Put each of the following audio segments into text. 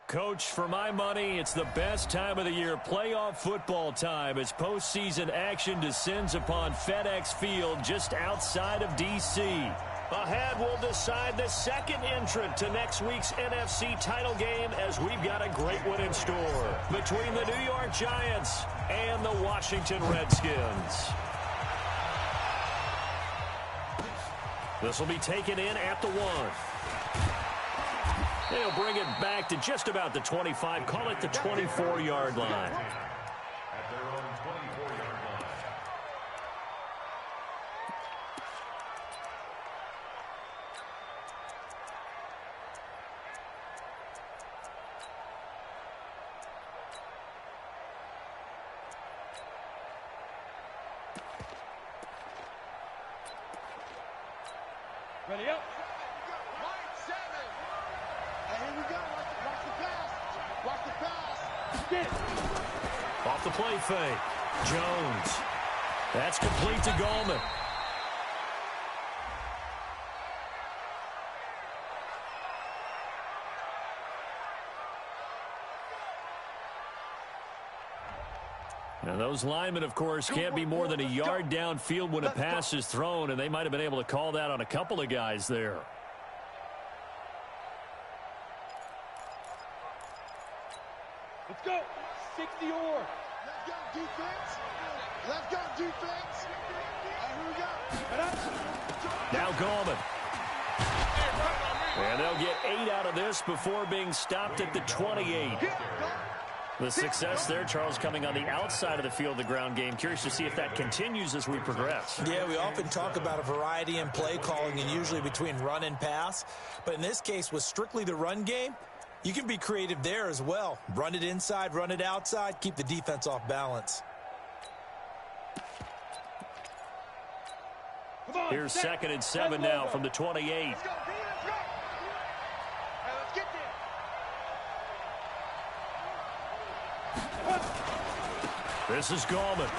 Coach, for my money, it's the best time of the year, playoff football time, as postseason action descends upon FedEx Field just outside of D.C. Ahead, we'll decide the second entrant to next week's NFC title game, as we've got a great one in store between the New York Giants and the Washington Redskins. This will be taken in at the 1. They'll bring it back to just about the 25, call it the 24-yard line. At their own 24-yard line. Ready up. Off the play fake. Jones. That's complete to Gallman. Now those linemen, of course, can't be more than a yard downfield when a pass is thrown, and they might have been able to call that on a couple of guys there. Let's go. 60 or. Let's go, defense. Let's go, defense. Here we go. Now Gallman. And they'll get 8 out of this before being stopped at the 28. The success there, Charles, coming on the outside of the field, the ground game. Curious to see if that continues as we progress. Yeah, we often talk about a variety in play calling and usually between run and pass. But in this case, with strictly the run game, you can be creative there as well. Run it inside, run it outside, keep the defense off balance. Here's 2nd and 7 now from the 28. Let's go, let's go. Let's get there. This is Gallman.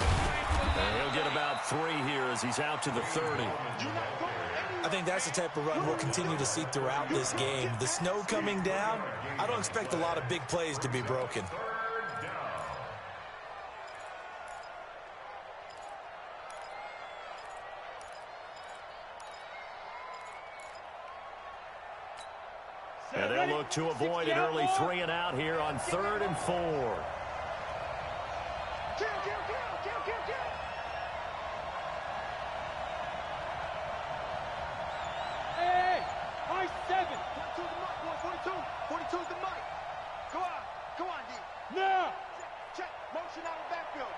And he'll get about 3 here as he's out to the 30. I think that's the type of run we'll continue to see throughout this game. The snow coming down, I don't expect a lot of big plays to be broken. And they'll look to avoid an early 3 and out here on 3rd and 4. Kill. Hey, high 7. 42 is the mic. Go on, D. Now. Check. Motion out of the backfield.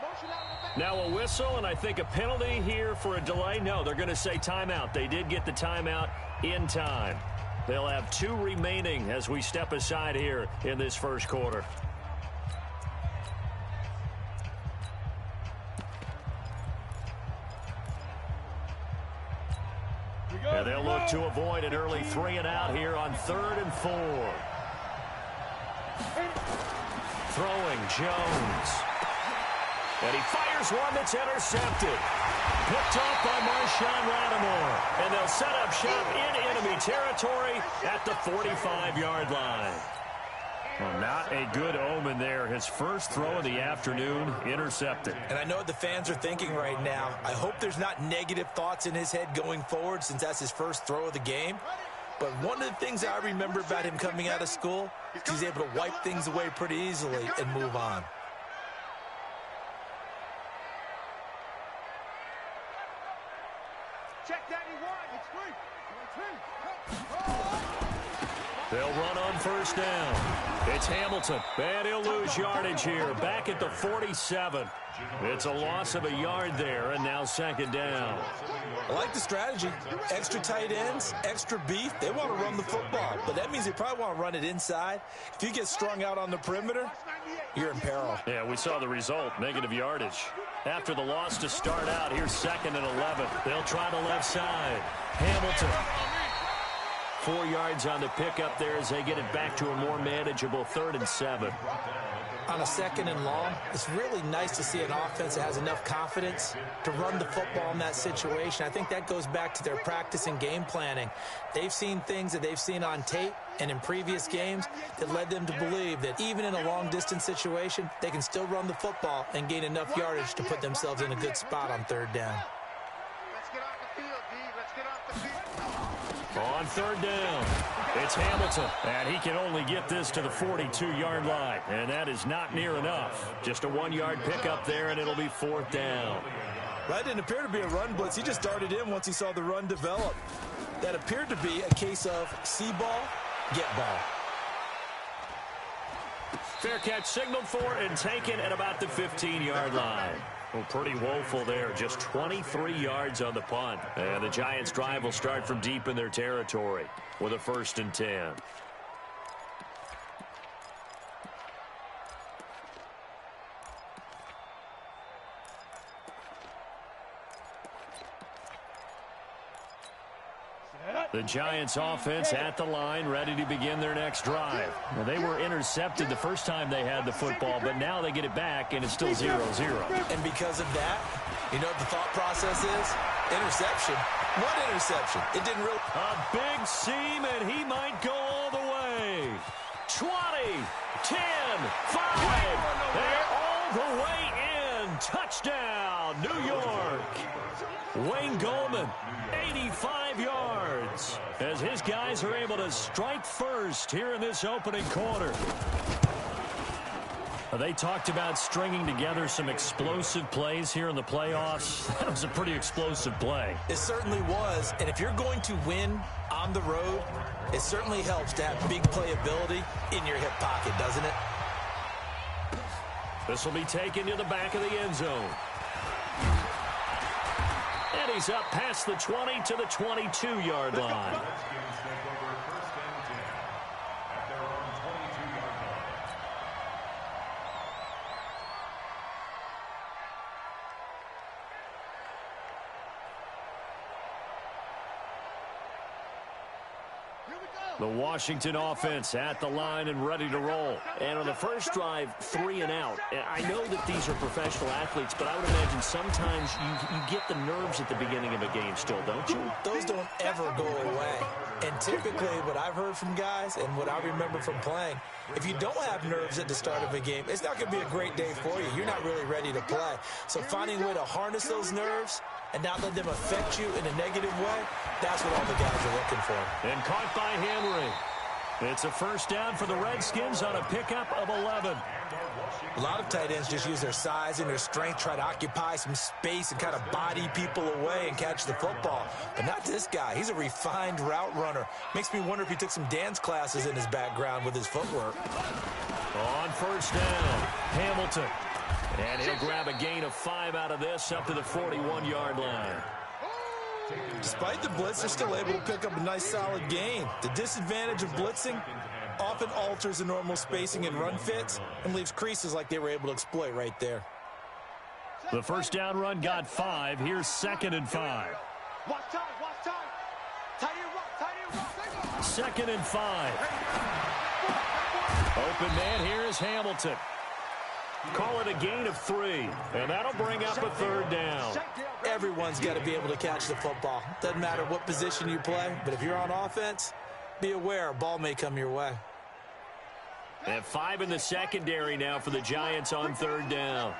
Now a whistle, and I think a penalty here for a delay. No, they're going to say timeout. They did get the timeout in time. They'll have 2 remaining as we step aside here in this first quarter. And they'll look to avoid an early 3 and out here on 3rd and 4. Throwing Jones. And he fires one that's intercepted. Picked off by Marshawn Lattimore. And they'll set up shop in enemy territory at the 45-yard line. Well, not a good omen there. His first throw of the afternoon intercepted. And I know what the fans are thinking right now. I hope there's not negative thoughts in his head going forward since that's his first throw of the game. But one of the things I remember about him coming out of school is he's able to wipe things away pretty easily and move on. Check that he won. It's free. They'll run on first down. It's Hamilton. And he'll lose yardage here. Back at the 47. It's a loss of a yard there, and now 2nd down. I like the strategy. Extra tight ends, extra beef. They want to run the football, but that means they probably want to run it inside. If you get strung out on the perimeter, you're in peril. Yeah, we saw the result, negative yardage. After the loss to start out, here's 2nd and 11. They'll try the left side. Hamilton. 4 yards on the pickup there as they get it back to a more manageable 3rd and 7. On a 2nd and long, it's really nice to see an offense that has enough confidence to run the football in that situation. I think that goes back to their practice and game planning. They've seen things that they've seen on tape and in previous games that led them to believe that even in a long-distance situation, they can still run the football and gain enough yardage to put themselves in a good spot on 3rd down. Let's get off the field, D. Let's get off the field. On 3rd down, it's Hamilton, and he can only get this to the 42-yard line, and that is not near enough. Just a 1-yard pickup there, and it'll be 4th down. That didn't appear to be a run blitz. He just darted in once he saw the run develop. That appeared to be a case of see ball, get ball. Fair catch signaled for and taken at about the 15-yard line. Well, pretty woeful there. Just 23 yards on the punt. And the Giants' drive will start from deep in their territory with a 1st and 10. The Giants offense at the line, ready to begin their next drive. Now, they were intercepted the first time they had the football, but now they get it back, and it's still 0-0. And because of that, you know what the thought process is? Interception. What interception? It didn't really... A big seam, and he might go all the way. 20, 10, 5. They're all the way in. Touchdown, New York. Wayne Goldman, 85 yards, as his guys are able to strike first here in this opening quarter. They talked about stringing together some explosive plays here in the playoffs. That was a pretty explosive play. It certainly was, and if you're going to win on the road, it certainly helps to have big playability in your hip pocket, doesn't it? This will be taken to the back of the end zone. And he's up past the 20 to the 22-yard line. The Washington offense at the line and ready to roll. And on the first drive, 3 and out. I know that these are professional athletes, but I would imagine sometimes you get the nerves at the beginning of a game still, don't you? Those don't ever go away. And typically what I've heard from guys and what I remember from playing, if you don't have nerves at the start of a game, it's not going to be a great day for you. You're not really ready to play. So finding a way to harness those nerves and not let them affect you in a negative way, that's what all the guys are looking for. And caught by Henry. It's a 1st down for the Redskins on a pickup of 11. A lot of tight ends just use their size and their strength, try to occupy some space and kind of body people away and catch the football. But not this guy. He's a refined route runner. Makes me wonder if he took some dance classes in his background with his footwork. On 1st down, Hamilton. And he'll grab a gain of 5 out of this up to the 41-yard line. Despite the blitz, they're still able to pick up a nice solid gain. The disadvantage of blitzing often alters the normal spacing and run fits and leaves creases like they were able to exploit right there. The 1st down run got 5. Here's 2nd and 5. Watch time, watch time. Tight end rock, tight end rock. 2nd and 5. Open man here is Hamilton. Call it a gain of 3, and that'll bring up a 3rd down. Everyone's got to be able to catch the football. Doesn't matter what position you play, but if you're on offense, be aware a ball may come your way. And 5 in the secondary now for the Giants on 3rd down.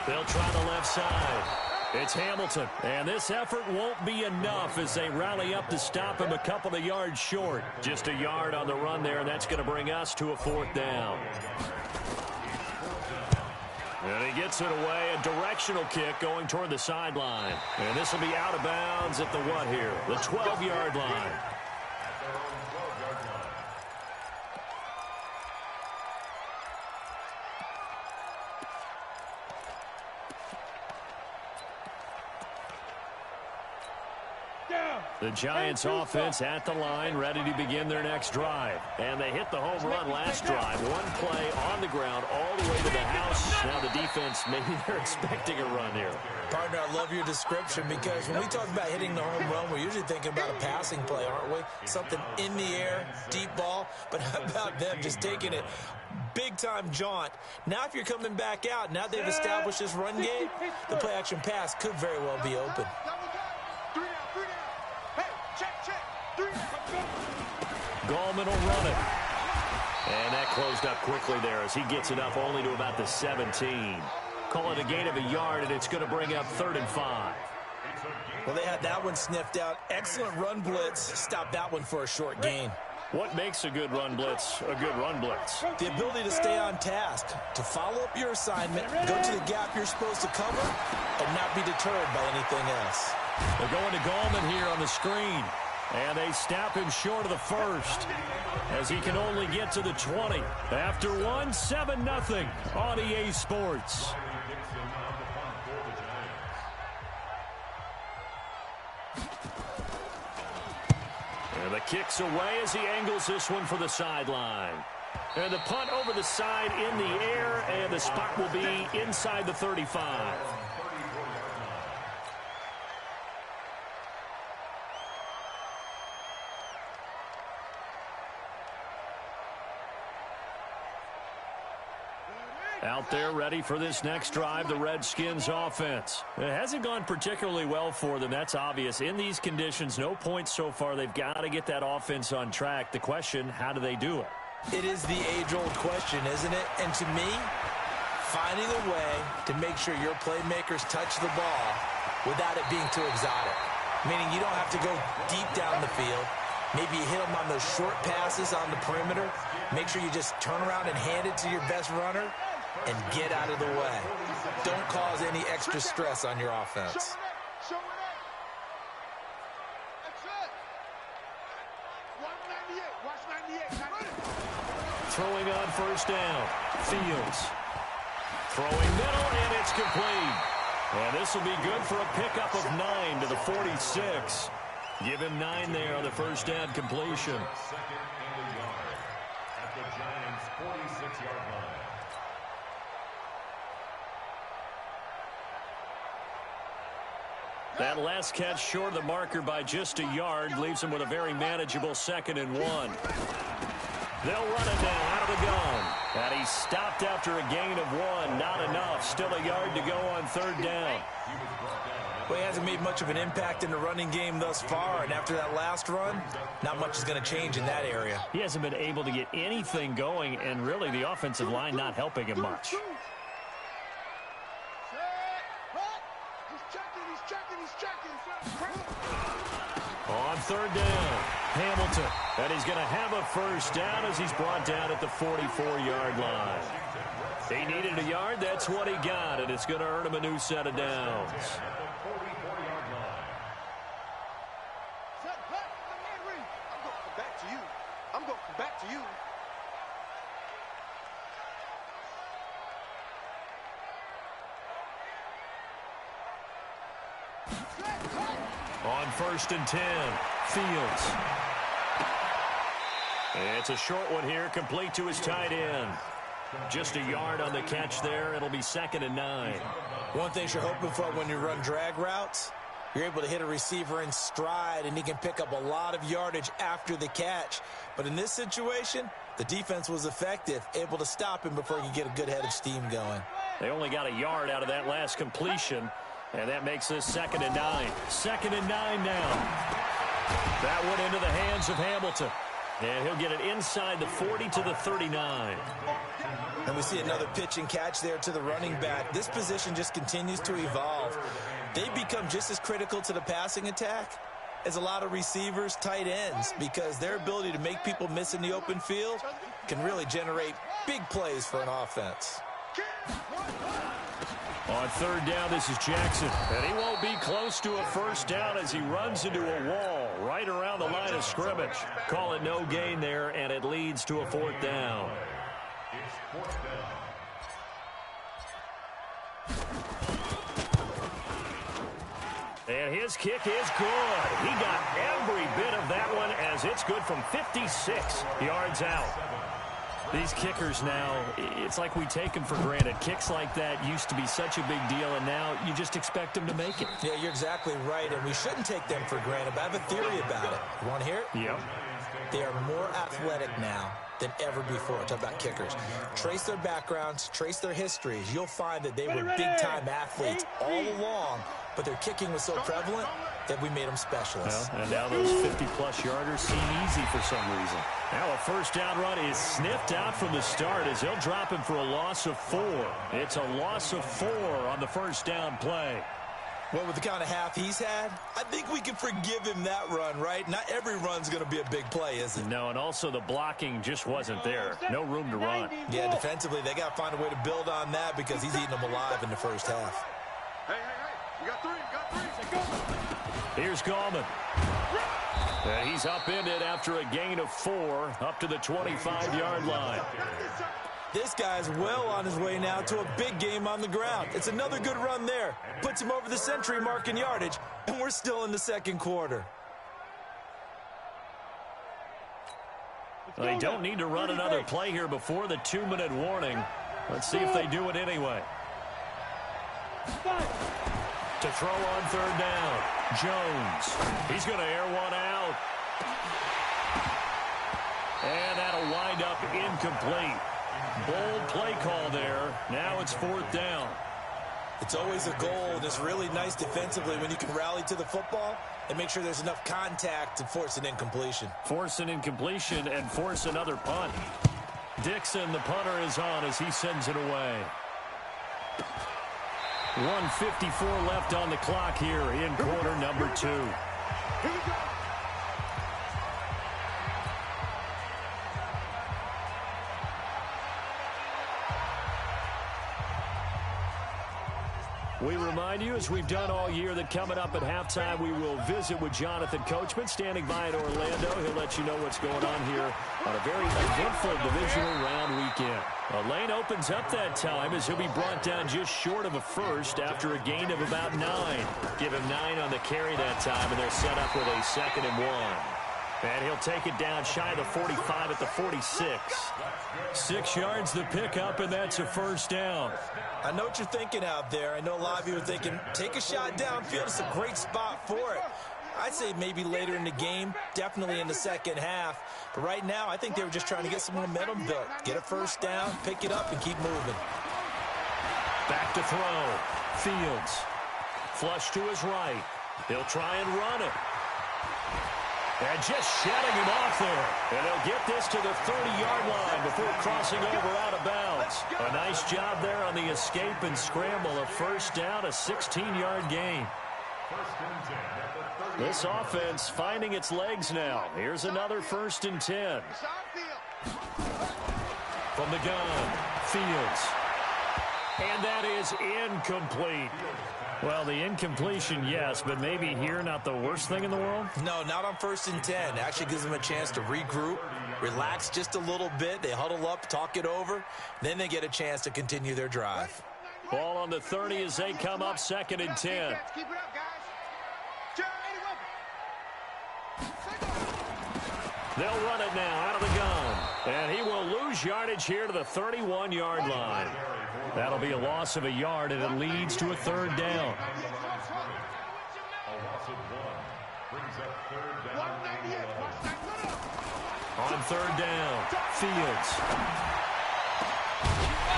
They'll try the left side. It's Hamilton, and this effort won't be enough as they rally up to stop him a couple of yards short. Just a yard on the run there, and that's going to bring us to a 4th down. And he gets it away, a directional kick going toward the sideline. And this will be out of bounds at the what here? The 12-yard line. down. The Giants offense at the line, ready to begin their next drive. And they hit the home run last drive. One play on the ground all the way to the house. Now the defense, maybe they're expecting a run here. Partner, I love your description because when we talk about hitting the home run, we're usually thinking about a passing play, aren't we? Something in the air, deep ball. But how about them just taking it big-time jaunt? Now if you're coming back out, now they've established this run game, the play-action pass could very well be open. Gallman will run it. And that closed up quickly there as he gets it up only to about the 17. Call it a gain of a yard, and it's going to bring up 3rd and 5. Well, they had that one sniffed out. Excellent run blitz. Stop that one for a short gain. What makes a good run blitz a good run blitz? The ability to stay on task, to follow up your assignment, go to the gap you're supposed to cover, and not be deterred by anything else. They're going to Gallman here on the screen. And they snap him short of the first as he can only get to the 20. After 7-0 on EA Sports. And the kick's away as he angles this one for the sideline. And the punt over the side in the air, and the spot will be inside the 35. Out there ready for this next drive, the Redskins offense. It hasn't gone particularly well for them. That's obvious. In these conditions, no points so far. They've got to get that offense on track. The question, how do they do it? It is the age-old question, isn't it? And to me, finding a way to make sure your playmakers touch the ball without it being too exotic. Meaning you don't have to go deep down the field. Maybe you hit them on those short passes on the perimeter. Make sure you just turn around and hand it to your best runner and get out of the way. Don't cause any extra stress on your offense. Throwing on first down. Fields. Throwing middle, and it's complete. And this will be good for a pickup of 9 to the 46. Give him 9 there on the first down completion. Second and a yard at the Giants' 46-yard line. That last catch short of the marker by just a yard leaves him with a very manageable 2nd and 1. They'll run it now out of the gun. And he's stopped after a gain of 1. Not enough. Still a yard to go on 3rd down. Well, he hasn't made much of an impact in the running game thus far, and after that last run, not much is going to change in that area. He hasn't been able to get anything going, and really the offensive line not helping him much. On 3rd down, Hamilton. And he's going to have a first down as he's brought down at the 44-yard line. He needed a yard. That's what he got, and it's going to earn him a new set of downs. I'm going to come back to you. On 1st and 10, Fields. It's a short one here, complete to his tight end. Just a yard on the catch there. It'll be 2nd and 9. One thing you're hoping for when you run drag routes, you're able to hit a receiver in stride, and he can pick up a lot of yardage after the catch. But in this situation, the defense was effective, able to stop him before he could get a good head of steam going. They only got a yard out of that last completion, and that makes this 2nd and 9. 2nd and 9 now. That went into the hands of Hamilton. And he'll get it inside the 40 to the 39. And we see another pitch and catch there to the running back. This position just continues to evolve. They become just as critical to the passing attack as a lot of receivers, tight ends, because their ability to make people miss in the open field can really generate big plays for an offense. On 3rd down, this is Jackson. And he won't be close to a first down as he runs into a wall right around the line of scrimmage. Call it no gain there, and it leads to a 4th down. It's 4th down. And his kick is good. He got every bit of that one as it's good from 56 yards out. These kickers now, it's like we take them for granted. Kicks like that used to be such a big deal, and now you just expect them to make it. Yeah, you're exactly right, and we shouldn't take them for granted, but I have a theory about it. You want to hear it? Yep. They are more athletic now than ever before. Talk about kickers. Trace their backgrounds, trace their histories. You'll find that they were big-time athletes all along, but their kicking was so prevalent that we made them specialists. Well, and now those 50-plus yarders seem easy for some reason. Now a first down run is sniffed out from the start as they'll drop him for a loss of 4. It's a loss of 4 on the first down play. Well, with the kind of half he's had, I think we can forgive him that run, right? Not every run's going to be a big play, is it? No, and also the blocking just wasn't there. No room to run. Yeah, defensively, they got to find a way to build on that because he's eating them alive in the first half. Hey, you got 3, Here's Gallman. And he's upended after a gain of 4 up to the 25-yard line. This guy's well on his way now to a big game on the ground. It's another good run there. Puts him over the century mark in yardage, and we're still in the second quarter. They don't need to run another play here before the 2-minute warning. Let's see if they do it anyway. To throw on third down, Jones. He's going to air one out. And that'll wind up incomplete. Bold play call there. Now it's 4th down. It's always a goal, and it's really nice defensively when you can rally to the football and make sure there's enough contact to force an incompletion. Force an incompletion and force another punt. Dixon, the punter, is on as he sends it away. 1:54 left on the clock here in quarter number 2. We remind you, as we've done all year, that coming up at halftime, we will visit with Jonathan Coachman, standing by at Orlando. He'll let you know what's going on here on a very eventful divisional round weekend. A lane opens up that time as he'll be brought down just short of a first after a gain of about 9. Give him 9 on the carry that time, and they're set up with a 2nd and 1. And he'll take it down shy of the 45 at the 46. 6 yards the pickup, and that's a first down. I know what you're thinking out there. I know a lot of you are thinking, take a shot downfield. It's a great spot for it. I'd say maybe later in the game, definitely in the second half. But right now, I think they were just trying to get some momentum built. Get a first down, pick it up, and keep moving. Back to throw. Fields. Flush to his right. He'll try and run it. And just shutting him off there. And he'll get this to the 30-yard line before crossing over out of bounds. A nice job there on the escape and scramble. A first down, a 16-yard gain. This offense finding its legs now. Here's another 1st and 10. From the gun, Fields. And that is incomplete. Well, the incompletion, yes, but maybe here not the worst thing in the world? No, not on 1st and 10. It actually gives them a chance to regroup, relax just a little bit. They huddle up, talk it over. Then they get a chance to continue their drive. Ball on the 30 as they come up 2nd and 10. Keep it up, guys. They'll run it now out of the gun. And he will lose yardage here to the 31-yard line. That'll be a loss of a yard, and it leads to a 3rd down. On 3rd down, Fields.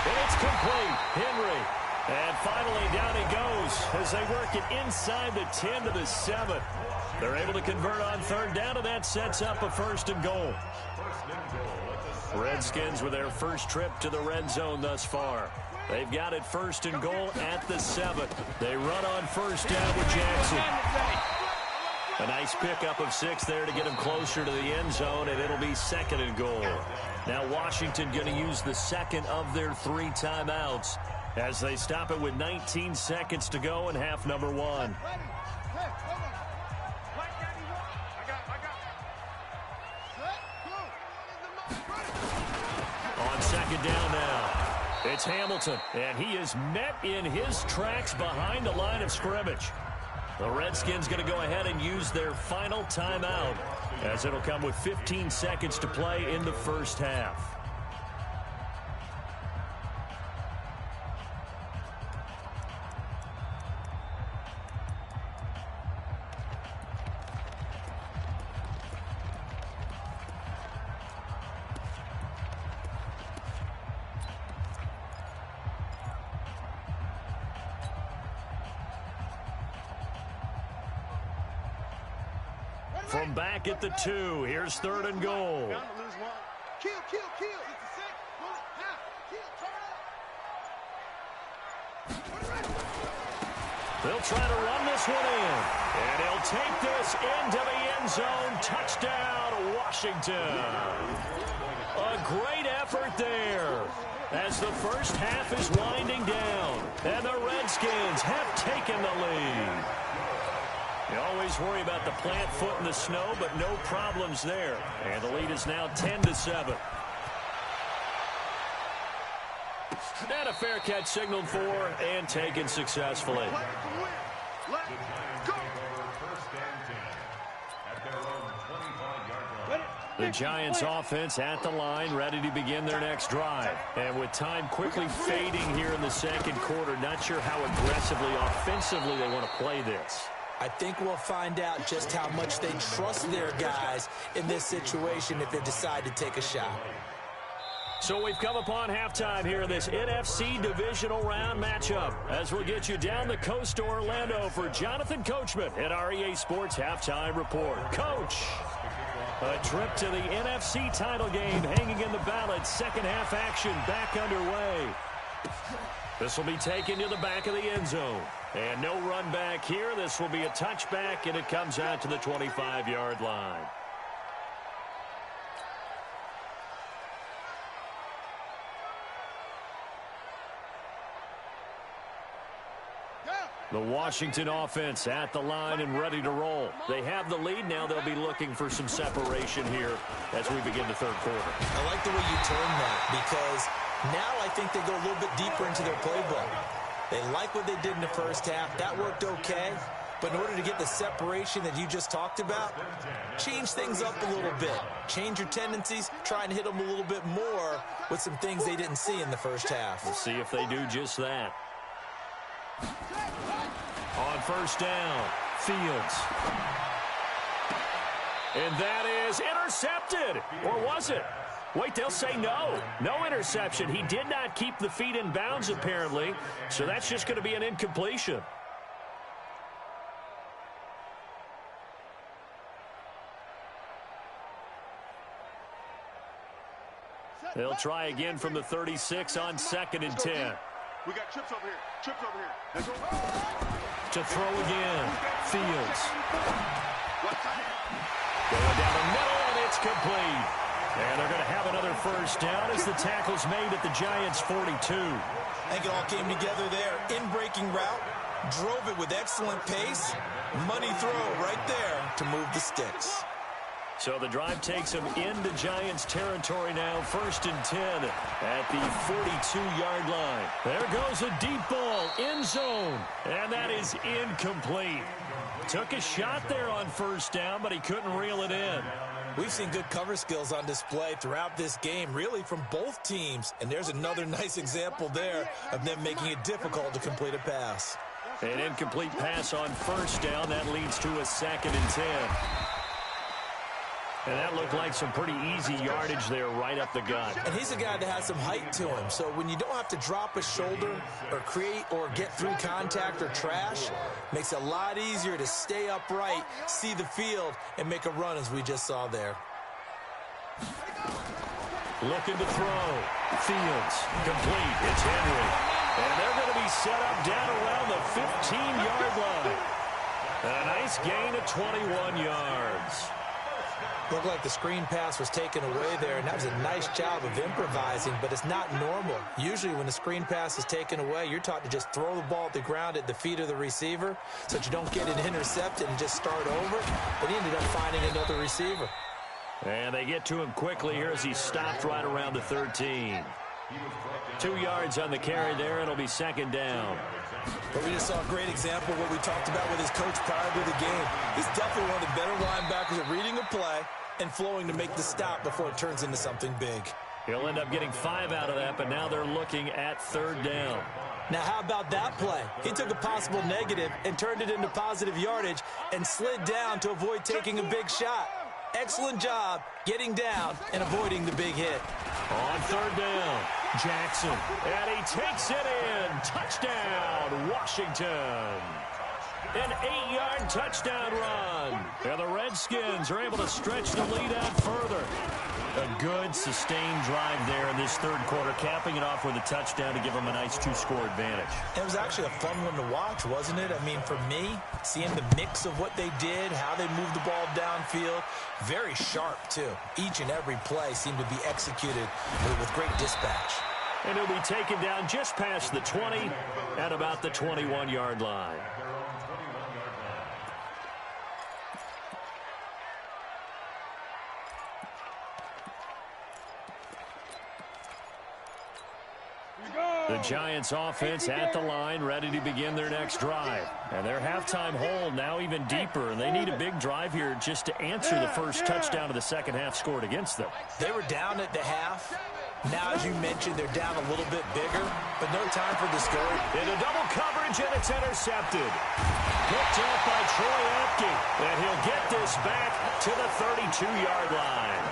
And it's complete. Henry. And finally down he goes as they work it inside the 10 to the 7. They're able to convert on 3rd down, and that sets up a 1st and goal. Redskins with their first trip to the red zone thus far. They've got it 1st and goal at the 7. They run on 1st down with Jackson. A nice pickup of 6 there to get him closer to the end zone, and it'll be 2nd and goal. Now Washington going to use the 2nd of their 3 timeouts as they stop it with 19 seconds to go in half number 1. On 2nd down now, it's Hamilton, and he is met in his tracks behind the line of scrimmage. The Redskins going to go ahead and use their final timeout, as it'll come with 15 seconds to play in the first half. From back at the 2, here's 3rd and goal. Bound to lose one. Kill. 66. Pull it. Half. Kill. Turn it up. They'll try to run this one in. And he'll take this into the end zone. Touchdown, Washington. A great effort there as the first half is winding down. And the Redskins have taken the lead. You always worry about the plant foot in the snow, but no problems there. And the lead is now 10-7. And a fair catch signaled for and taken successfully. Let go. The Giants offense at the line, ready to begin their next drive. And with time quickly fading here in the second quarter, not sure how aggressively, offensively they want to play this. I think we'll find out just how much they trust their guys in this situation if they decide to take a shot. So we've come upon halftime here in this NFC divisional round matchup. As we'll get you down the coast to Orlando for Jonathan Coachman at our EA Sports Halftime Report. Coach, a trip to the NFC title game hanging in the balance. Second half action back underway. This will be taken to the back of the end zone. And no run back here. This will be a touchback, and it comes out to the 25-yard line. The Washington offense at the line and ready to roll. They have the lead. Now they'll be looking for some separation here as we begin the third quarter. I like the way you turned that, because now I think they go a little bit deeper into their playbook. They like what they did in the first half. That worked okay. But in order to get the separation that you just talked about, change things up a little bit. Change your tendencies. Try and hit them a little bit more with some things they didn't see in the first half. We'll see if they do just that. On first down, Fields. And that is intercepted. Or was it? Wait, they'll say no. No interception. He did not keep the feet in bounds, apparently. So that's just going to be an incompletion. They'll try again from the 36 on 2nd and 10. We got trips over here. Trips over here. Let's go. To throw again. Fields. Going down the middle, and it's complete. And they're going to have another first down as the tackle's made at the Giants' 42. I think it all came together there. In-breaking route. Drove it with excellent pace. Money throw right there to move the sticks. So the drive takes them into Giants territory now, 1st and 10 at the 42-yard line. There goes a deep ball, end zone, and that is incomplete. Took a shot there on first down, but he couldn't reel it in. We've seen good cover skills on display throughout this game, really from both teams, and there's another nice example there of them making it difficult to complete a pass. An incomplete pass on first down, that leads to a 2nd and 10. And that looked like some pretty easy yardage there right up the gut. And he's a guy that has some height to him. So when you don't have to drop a shoulder or create or get through contact or trash, makes it a lot easier to stay upright, see the field, and make a run as we just saw there. Looking to throw. Fields. Complete. It's Henry. And they're going to be set up down around the 15-yard line. A nice gain of 21 yards. Looked like the screen pass was taken away there, and that was a nice job of improvising, but it's not normal. Usually when the screen pass is taken away, you're taught to just throw the ball at the ground at the feet of the receiver so that you don't get it intercepted and just start over. But he ended up finding another receiver. And they get to him quickly here as he stopped right around the 13. 2 yards on the carry there. It'll be second down. But we just saw a great example of what we talked about with his coach prior to the game. He's definitely one of the better linebackers at reading a play and flowing to make the stop before it turns into something big. He'll end up getting 5 out of that, but now they're looking at third down. Now, how about that play? He took a possible negative and turned it into positive yardage and slid down to avoid taking a big shot. Excellent job getting down and avoiding the big hit. On third down, Jackson. And he takes it in. Touchdown, Washington. An 8-yard touchdown run. And the Redskins are able to stretch the lead out further. A good, sustained drive there in this third quarter, capping it off with a touchdown to give them a nice 2-score advantage. It was actually a fun one to watch, wasn't it? I mean, for me, seeing the mix of what they did, how they moved the ball downfield, very sharp, too. Each and every play seemed to be executed with great dispatch. And he'll be taken down just past the 20 at about the 21-yard line. The Giants offense at the line, ready to begin their next drive. And their halftime hole now even deeper, and they need a big drive here just to answer the first touchdown of the second half scored against them. They were down at the half. Now, as you mentioned, they're down a little bit bigger, but no time for discouragement. Into double coverage, and it's intercepted. Picked up by Troy Apke, and he'll get this back to the 32-yard line.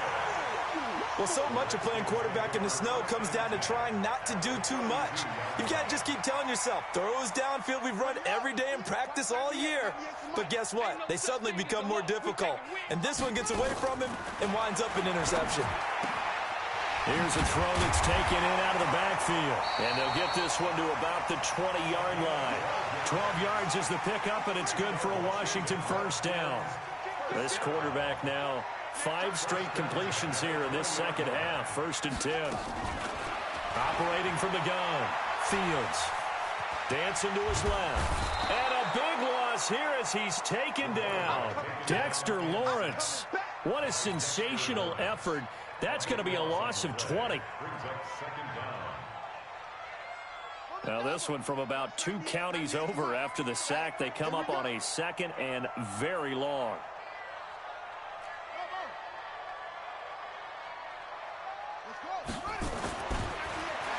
Well, so much of playing quarterback in the snow comes down to trying not to do too much. You've got to just keep telling yourself, throws downfield we've run every day in practice all year. But guess what? They suddenly become more difficult. And this one gets away from him and winds up an interception. Here's a throw that's taken in out of the backfield. And they'll get this one to about the 20-yard line. 12 yards is the pickup, and it's good for a Washington first down. This quarterback now 5 straight completions here in this second half. 1st and 10. Operating from the gun. Fields. Dancing to his left. And a big loss here as he's taken down. Dexter Lawrence. What a sensational effort. That's going to be a loss of 20. Now this one from about 2 counties over after the sack. They come up on a 2nd and very long.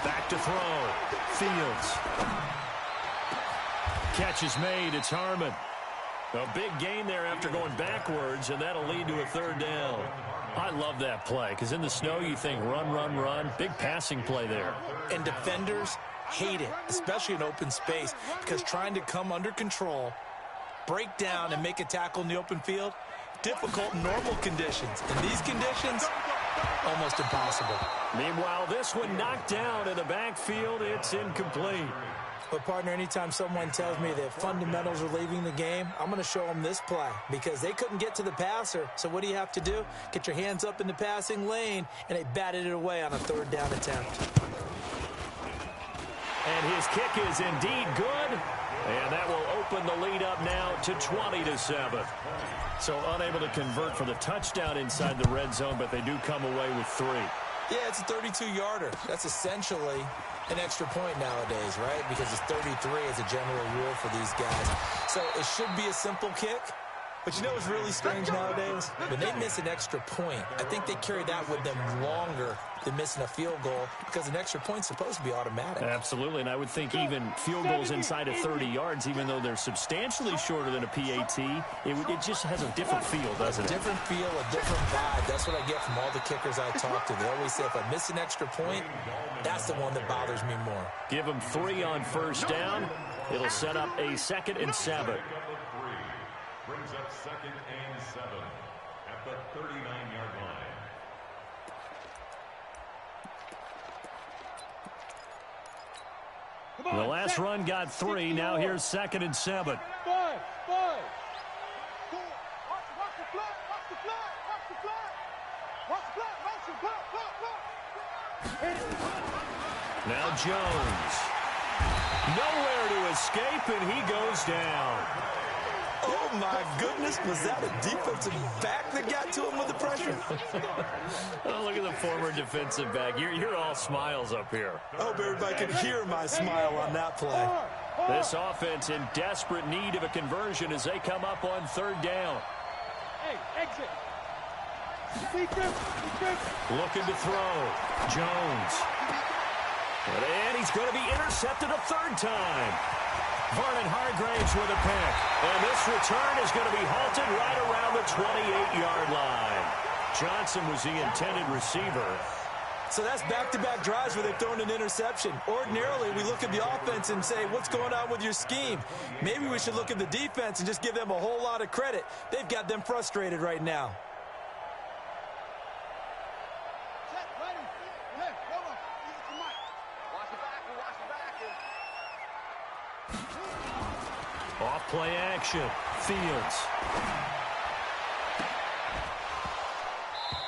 Back to throw. Fields. Catch is made. It's Harmon. A big gain there after going backwards, and that'll lead to a 3rd down. I love that play, because in the snow you think run, run, run. Big passing play there. And defenders hate it, especially in open space, because trying to come under control, break down, and make a tackle in the open field, difficult in normal conditions. In these conditions, almost impossible. Meanwhile, this one knocked down in the backfield. It's incomplete. But, partner, anytime someone tells me that fundamentals are leaving the game, I'm going to show them this play because they couldn't get to the passer. So what do you have to do? Get your hands up in the passing lane, and they batted it away on a 3rd down attempt. And his kick is indeed good, and that will open the lead up now to 20-7. So unable to convert for the touchdown inside the red zone, but they do come away with 3. Yeah, it's a 32-yarder. That's essentially an extra point nowadays, right? Because it's 33 as a general rule for these guys. So it should be a simple kick. But you know what's really strange nowadays? When they miss an extra point, I think they carry that with them longer than missing a field goal because an extra point's supposed to be automatic. Absolutely, and I would think even field goals inside of 30 yards, even though they're substantially shorter than a PAT, it just has a different feel, doesn't it? A different feel, a different vibe. That's what I get from all the kickers I talk to. They always say if I miss an extra point, that's the one that bothers me more. Give them 3 on first down. It'll set up a 2nd and 7. Brings up 2nd and 7 at the 39-yard line. The last run got 3. Now here's 2nd and 7. 5, 5. Now Jones. Nowhere to escape, and he goes down. Oh, my goodness. Was that a defensive back that got to him with the pressure? Oh, look at the former defensive back. You're all smiles up here. I hope everybody can hear my smile on that play. This offense in desperate need of a conversion as they come up on third down. Hey, exit. Looking to throw. Jones. And he's going to be intercepted a third time. Vernon Hargraves with a pick. And this return is going to be halted right around the 28-yard line. Johnson was the intended receiver. So that's back-to-back drives where they've thrown an interception. Ordinarily, we look at the offense and say, what's going on with your scheme? Maybe we should look at the defense and just give them a whole lot of credit. They've got them frustrated right now. Off play action. Fields.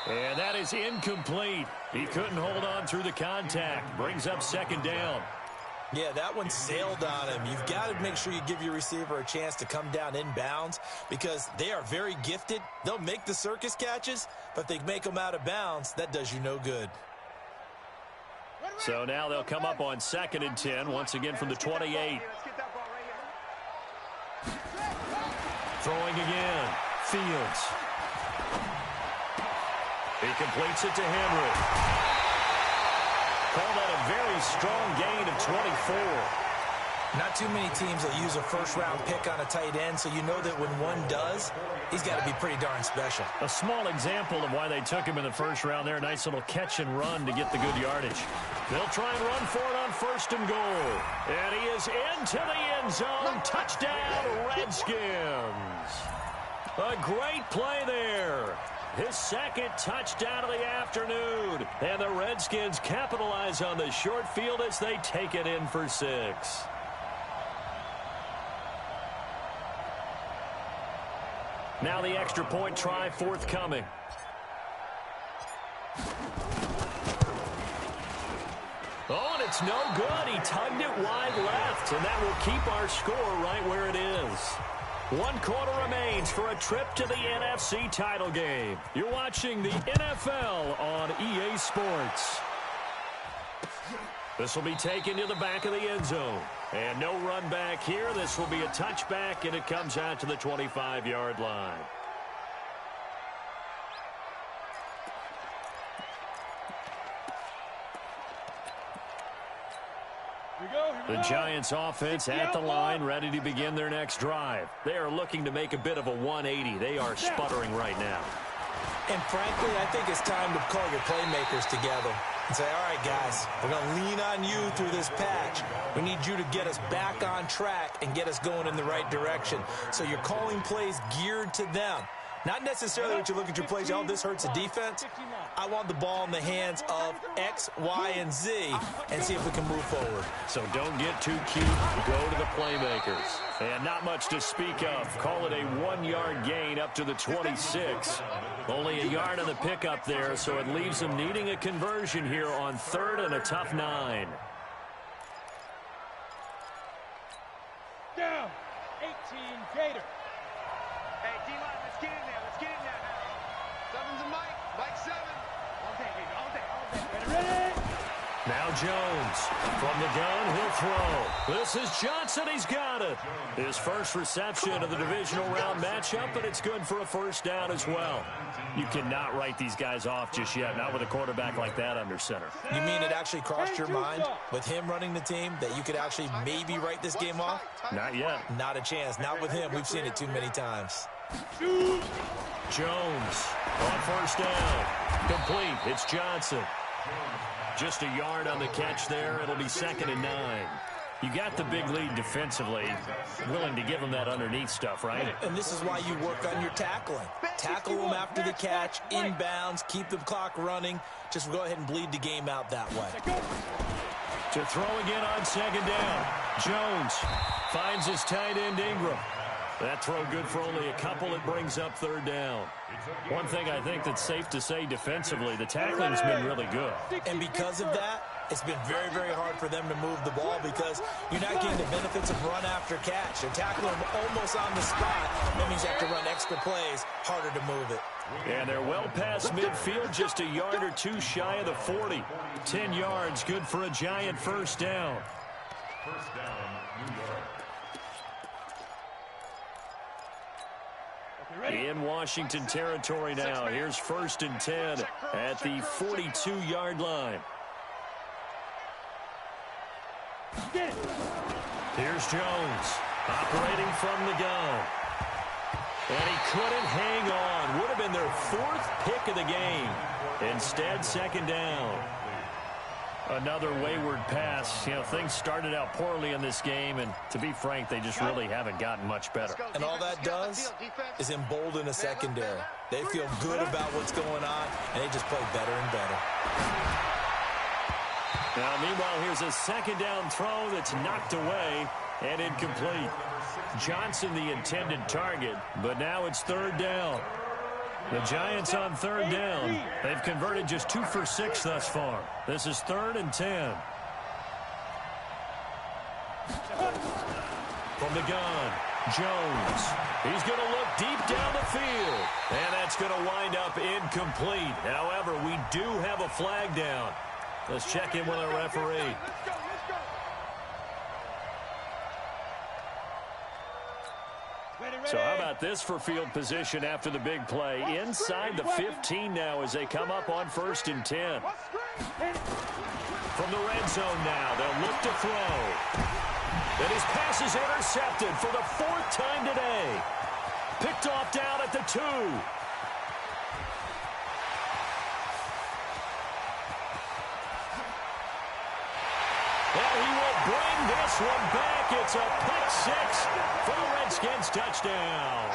And that is incomplete. He couldn't hold on through the contact. Brings up second down. Yeah, that one sailed on him. You've got to make sure you give your receiver a chance to come down inbounds because they are very gifted. They'll make the circus catches, but if they make them out of bounds, that does you no good. So now they'll come up on 2nd and 10, once again from the 28. Throwing again. Fields. He completes it to Henry. Call that a very strong gain of 24. Not too many teams will use a first-round pick on a tight end, so you know that when one does, he's got to be pretty darn special. A small example of why they took him in the first round there. Nice little catch and run to get the good yardage. They'll try and run for it on 1st and goal. And he is into the end zone. Touchdown, Redskins. A great play there. His second touchdown of the afternoon. And the Redskins capitalize on the short field as they take it in for 6. Now the extra point try forthcoming. Oh, and it's no good. He tugged it wide left, and that will keep our score right where it is. 1 quarter remains for a trip to the NFC title game. You're watching the NFL on EA Sports. This will be taken to the back of the end zone. And no run back here. This will be a touchback, and it comes out to the 25-yard line. The Giants offense at the line, ready to begin their next drive. They are looking to make a bit of a 180. They are sputtering right now. And frankly, I think it's time to call your playmakers together and say, all right, guys, we're going to lean on you through this patch. We need you to get us back on track and get us going in the right direction. So you're calling plays geared to them. Not necessarily what you look at your plays, oh, this hurts the defense. I want the ball in the hands of X, Y, and Z and see if we can move forward. So don't get too cute. Go to the playmakers. And not much to speak of. Call it a 1-yard gain up to the 26. Only a yard on the pickup there, so it leaves them needing a conversion here on 3rd and a tough 9. Down. 18 Gator. Hey, D-line, let's get in there. Let's get in there now. 7's a Mike. Mike 7. All day, baby. All day. Ready? Now Jones. From the gun, he'll throw. This is Johnson. He's got it. His first reception of the divisional round matchup, but it's good for a first down as well. You cannot write these guys off just yet, not with a quarterback like that under center. You mean it actually crossed your mind with him running the team that you could actually maybe write this game off? Not yet. Not a chance. Not with him. We've seen it too many times. Jones on first down. Complete. It's Johnson. Just a yard on the catch there. It'll be 2nd and 9. You got the big lead defensively. Willing to give them that underneath stuff, right? And this is why you work on your tackling. Tackle them after the catch, inbounds, keep the clock running. Just go ahead and bleed the game out that way. To throw again on 2nd down. Jones finds his tight end Ingram. That throw good for only a couple. It brings up third down. One thing I think that's safe to say defensively, the tackling's been really good. And because of that, it's been very, very hard for them to move the ball because you're not getting the benefits of run after catch. They're tackling them almost on the spot. That means you have to run extra plays, harder to move it. And they're well past midfield, just a yard or two shy of the 40. 10 yards, good for a Giant first down. First down, New York. In Washington territory now. Here's 1st and 10 at the 42-yard line. Here's Jones operating from the gun. And he couldn't hang on. Would have been their 4th pick of the game. Instead, second down. Another wayward pass. You know, things started out poorly in this game, and to be frank, they just really haven't gotten much better. And all that does is embolden a secondary. They feel good about what's going on, and they just play better and better. Now, meanwhile, here's a second down throw that's knocked away and incomplete. Johnson the intended target, but now it's third down. The Giants on third down. They've converted just 2 for 6 thus far. This is 3rd and 10. From the gun, Jones. He's going to look deep down the field. And that's going to wind up incomplete. However, we do have a flag down. Let's check in with our referee. So how about this for field position after the big play? Inside the 15 now as they come up on 1st and 10. From the red zone now, they'll look to throw. And his pass is intercepted for the 4th time today. Picked off down at the 2. And he will bring this one back. It's a pick 6 for the Redskins touchdown.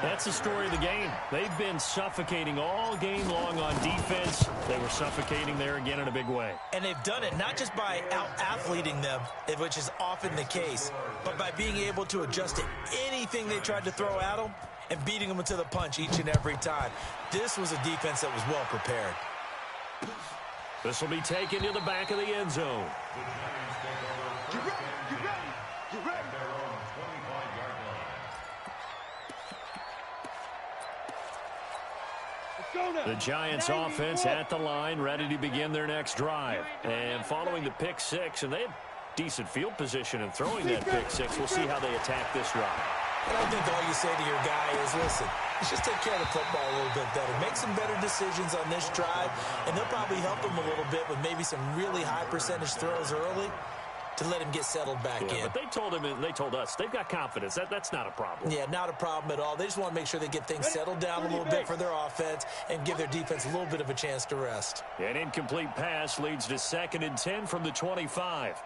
That's the story of the game. They've been suffocating all game long on defense. They were suffocating there again in a big way. And they've done it not just by out-athleting them, which is often the case, but by being able to adjust to anything they tried to throw at them and beating them to the punch each and every time. This was a defense that was well prepared. This will be taken to the back of the end zone. You ready? You ready? You ready? Their own 25-yard line. The Giants offense at the line, ready to begin their next drive. And following the pick 6, and they have decent field position in throwing that pick 6. We'll see how they attack this drive. And I think all you say to your guy is, listen, let's just take care of the football a little bit better. Make some better decisions on this drive, and they'll probably help him a little bit with maybe some really high percentage throws early to let him get settled back in. But they told him, and they told us, they've got confidence. That's not a problem. Yeah, not a problem at all. They just want to make sure they get things settled down a little bit for their offense and give their defense a little bit of a chance to rest. An incomplete pass leads to 2nd and 10 from the 25.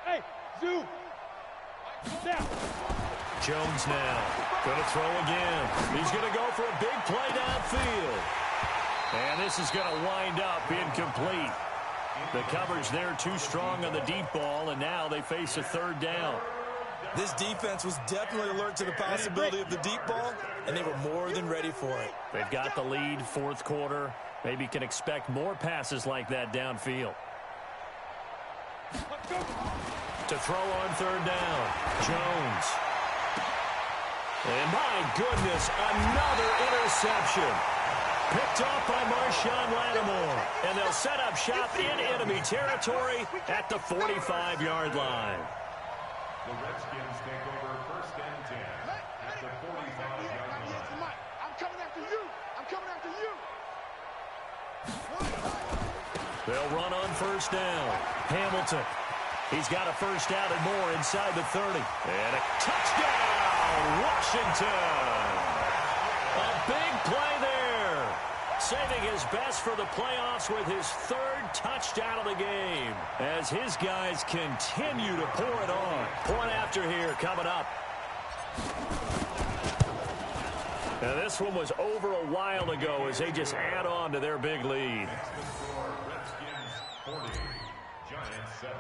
Hey, Zoo. Down. Jones now going to throw again. He's going to go for a big play downfield. And this is going to wind up incomplete. The coverage there too strong on the deep ball, and now they face a 3rd down. This defense was definitely alert to the possibility of the deep ball, and they were more than ready for it. They've got the lead, 4th quarter. Maybe can expect more passes like that downfield. To throw on 3rd down, Jones. And my goodness, another interception. Picked off by Marshawn Lattimore. And they'll set up shop in enemy territory at the 45-yard line. The Redskins take over 1st and 10 at the 45-yard line. I'm coming after you. I'm coming after you. They'll run on 1st down. Hamilton. He's got a 1st down and more inside the 30. And a touchdown, Washington. A big play there. Saving his best for the playoffs with his 3rd touchdown of the game. As his guys continue to pour it on. Point after here coming up. Now this one was over a while ago as they just add on to their big lead. Redskins 40, Giants 7.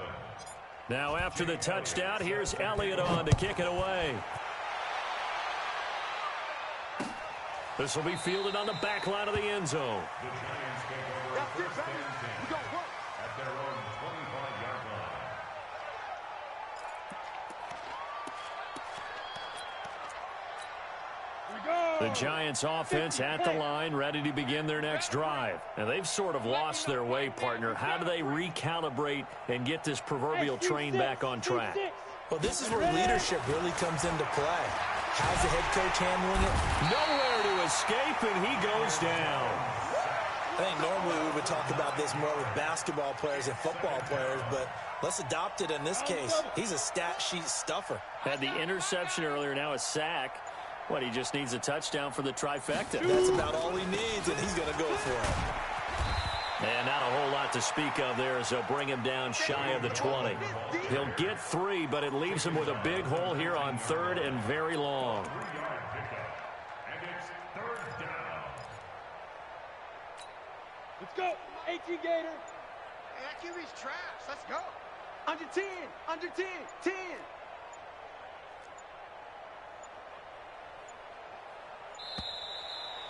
Now after the touchdown, here's Elliott on to kick it away. This will be fielded on the back line of the end zone. The Giants take over first and 10 at their own 25-yard line. The Giants offense at the line, ready to begin their next drive. And they've sort of lost their way, partner. How do they recalibrate and get this proverbial train back on track? Well, this is where leadership really comes into play. How's the head coach handling it? Nowhere to escape, and he goes down. I think normally we would talk about this more with basketball players and football players, but let's adopt it in this case. He's a stat sheet stuffer. Had the interception earlier, now a sack. What, he just needs a touchdown for the trifecta. That's about all he needs, and he's going to go for it. And not a whole lot to speak of there as they'll bring him down shy of the 20. He'll get 3, but it leaves him with a big hole here on 3rd and very long. And it's 3rd down. Let's go. 18 Gator. Hey, that QB's trash. Let's go. Under 10. Under 10. 10.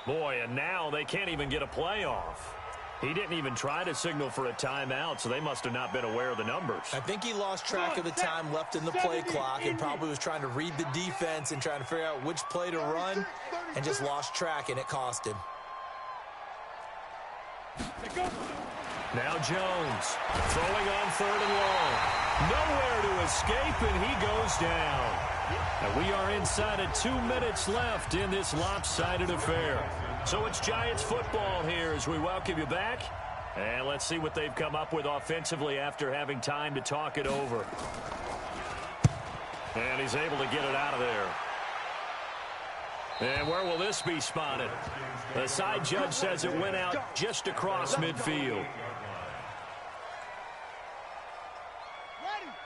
Boy, and now they can't even get a play off. He didn't even try to signal for a timeout, so they must have not been aware of the numbers. I think he lost track of the time left in the play clock and probably was trying to read the defense and trying to figure out which play to run and just lost track, and it cost him. Now Jones throwing on 3rd and long. Nowhere to escape, and he goes down. And we are inside of 2 minutes left in this lopsided affair. So it's Giants football here as we welcome you back. And let's see what they've come up with offensively after having time to talk it over. And he's able to get it out of there. And where will this be spotted? The side judge says it went out just across midfield.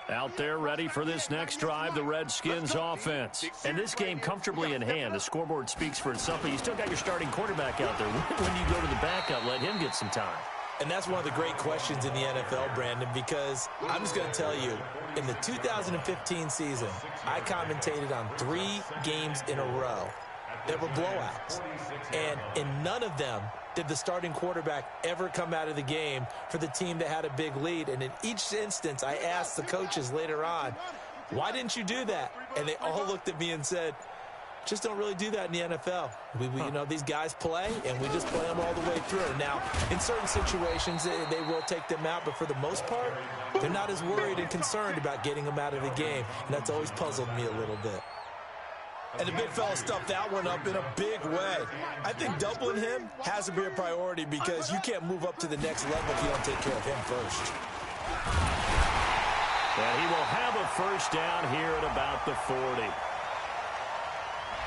Out there ready for this next drive, the Redskins offense. And this game comfortably in hand. The scoreboard speaks for itself, but you still got your starting quarterback out there. When you go to the backup, let him get some time. And that's one of the great questions in the NFL, Brandon, because I'm just going to tell you, in the 2015 season, I commentated on 3 games in a row that were blowouts. And in none of them did the starting quarterback ever come out of the game for the team that had a big lead. And in each instance, I asked the coaches later on, why didn't you do that? And they all looked at me and said, just don't really do that in the NFL. You know, these guys play, and we just play them all the way through. Now, in certain situations, they will take them out, but for the most part, they're not as worried and concerned about getting them out of the game. And that's always puzzled me a little bit. And the big fella stuffed that one up in a big way. I think doubling him has to be a priority because you can't move up to the next level if you don't take care of him first. And he will have a first down here at about the 40.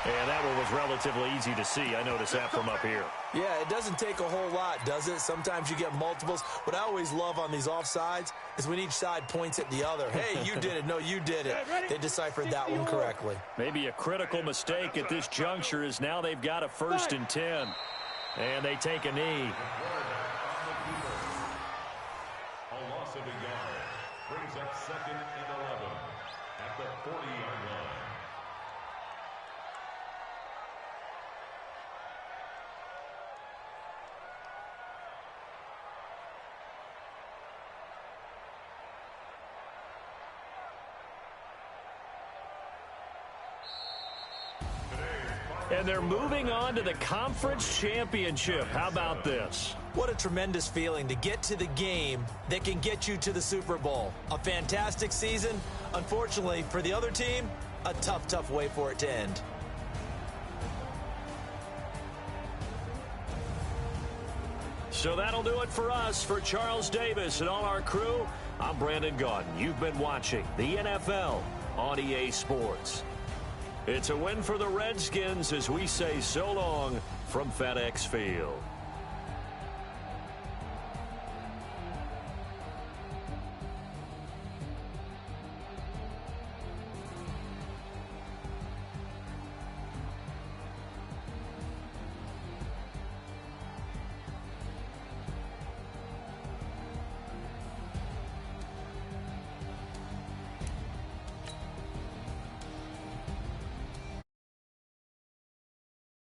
And that one was relatively easy to see. I noticed that from up here. Yeah, it doesn't take a whole lot, does it? Sometimes you get multiples. What I always love on these offsides is when each side points at the other. Hey, you did it. No, you did it. They deciphered that one correctly. Maybe a critical mistake at this juncture is now they've got a 1st and 10. And they take a knee. A loss of a yard brings up 2nd and 11 at the 40-yard line. And they're moving on to the conference championship. How about this? What a tremendous feeling to get to the game that can get you to the Super Bowl. A fantastic season. Unfortunately, for the other team, a tough, tough way for it to end. So that'll do it for us. For Charles Davis and all our crew, I'm Brandon Gaudin. You've been watching the NFL on EA Sports. It's a win for the Redskins as we say so long from FedEx Field.